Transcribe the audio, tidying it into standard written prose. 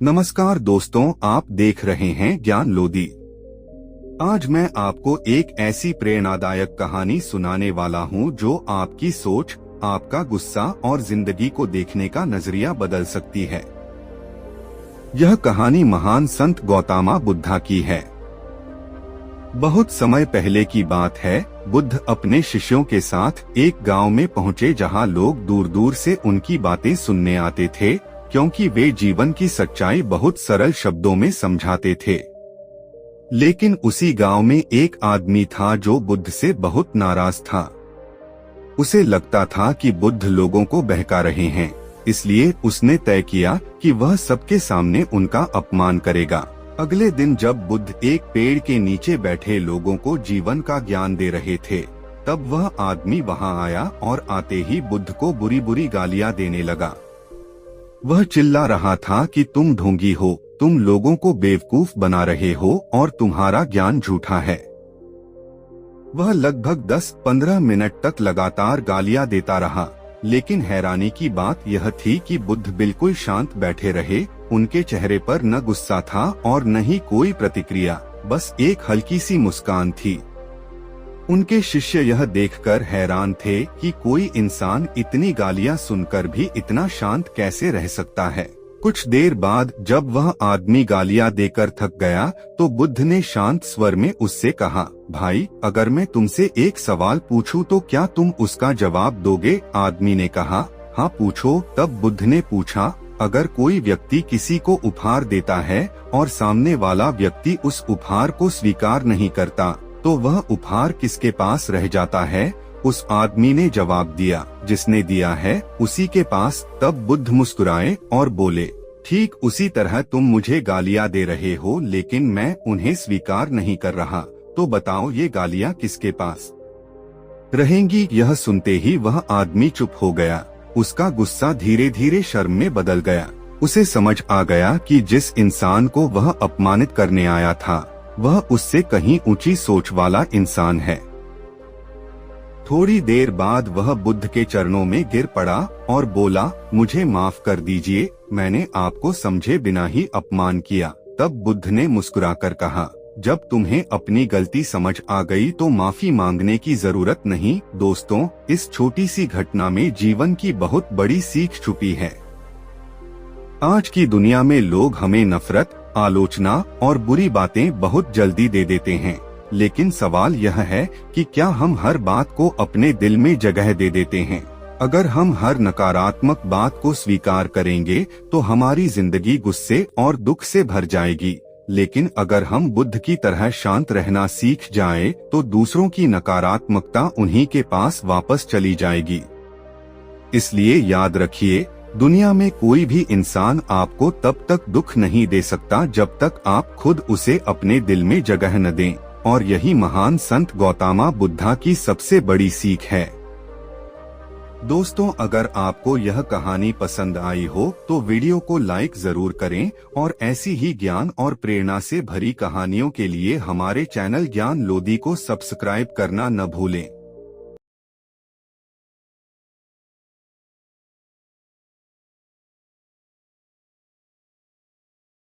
नमस्कार दोस्तों, आप देख रहे हैं ज्ञान लोदी। आज मैं आपको एक ऐसी प्रेरणादायक कहानी सुनाने वाला हूं जो आपकी सोच, आपका गुस्सा और जिंदगी को देखने का नजरिया बदल सकती है। यह कहानी महान संत गौतम बुद्धा की है। बहुत समय पहले की बात है। बुद्ध अपने शिष्यों के साथ एक गांव में पहुंचे जहां लोग दूर दूर से उनकी बातें सुनने आते थे, क्योंकि वे जीवन की सच्चाई बहुत सरल शब्दों में समझाते थे। लेकिन उसी गांव में एक आदमी था जो बुद्ध से बहुत नाराज था। उसे लगता था कि बुद्ध लोगों को बहका रहे हैं, इसलिए उसने तय किया कि वह सबके सामने उनका अपमान करेगा। अगले दिन जब बुद्ध एक पेड़ के नीचे बैठे लोगों को जीवन का ज्ञान दे रहे थे, तब वह आदमी वहां आया और आते ही बुद्ध को बुरी बुरी गालियां देने लगा। वह चिल्ला रहा था कि तुम ढोंगी हो, तुम लोगों को बेवकूफ बना रहे हो और तुम्हारा ज्ञान झूठा है। वह लगभग 10-15 मिनट तक लगातार गालियां देता रहा, लेकिन हैरानी की बात यह थी कि बुद्ध बिल्कुल शांत बैठे रहे। उनके चेहरे पर न गुस्सा था और न ही कोई प्रतिक्रिया, बस एक हल्की सी मुस्कान थी। उनके शिष्य यह देखकर हैरान थे कि कोई इंसान इतनी गालियां सुनकर भी इतना शांत कैसे रह सकता है। कुछ देर बाद जब वह आदमी गालियां देकर थक गया, तो बुद्ध ने शांत स्वर में उससे कहा, भाई, अगर मैं तुमसे एक सवाल पूछूं तो क्या तुम उसका जवाब दोगे? आदमी ने कहा, हाँ पूछो। तब बुद्ध ने पूछा, अगर कोई व्यक्ति किसी को उपहार देता है और सामने वाला व्यक्ति उस उपहार को स्वीकार नहीं करता, तो वह उपहार किसके पास रह जाता है? उस आदमी ने जवाब दिया, जिसने दिया है उसी के पास। तब बुद्ध मुस्कुराए और बोले, ठीक उसी तरह तुम मुझे गालियां दे रहे हो, लेकिन मैं उन्हें स्वीकार नहीं कर रहा। तो बताओ ये गालियां किसके पास रहेंगी? यह सुनते ही वह आदमी चुप हो गया। उसका गुस्सा धीरे धीरे शर्म में बदल गया। उसे समझ आ गया कि जिस इंसान को वह अपमानित करने आया था, वह उससे कहीं ऊंची सोच वाला इंसान है। थोड़ी देर बाद वह बुद्ध के चरणों में गिर पड़ा और बोला, मुझे माफ कर दीजिए, मैंने आपको समझे बिना ही अपमान किया। तब बुद्ध ने मुस्कुराकर कहा, जब तुम्हें अपनी गलती समझ आ गई तो माफी मांगने की जरूरत नहीं। दोस्तों, इस छोटी सी घटना में जीवन की बहुत बड़ी सीख छुपी है। आज की दुनिया में लोग हमें नफरत, आलोचना और बुरी बातें बहुत जल्दी दे देते हैं, लेकिन सवाल यह है कि क्या हम हर बात को अपने दिल में जगह दे देते हैं? अगर हम हर नकारात्मक बात को स्वीकार करेंगे तो हमारी जिंदगी गुस्से और दुख से भर जाएगी, लेकिन अगर हम बुद्ध की तरह शांत रहना सीख जाएं, तो दूसरों की नकारात्मकता उन्हीं के पास वापस चली जाएगी। इसलिए याद रखिए, दुनिया में कोई भी इंसान आपको तब तक दुख नहीं दे सकता जब तक आप खुद उसे अपने दिल में जगह न दें, और यही महान संत गौतम बुद्धा की सबसे बड़ी सीख है। दोस्तों, अगर आपको यह कहानी पसंद आई हो तो वीडियो को लाइक जरूर करें और ऐसी ही ज्ञान और प्रेरणा से भरी कहानियों के लिए हमारे चैनल ज्ञान लोदी को सब्सक्राइब करना न भूलें।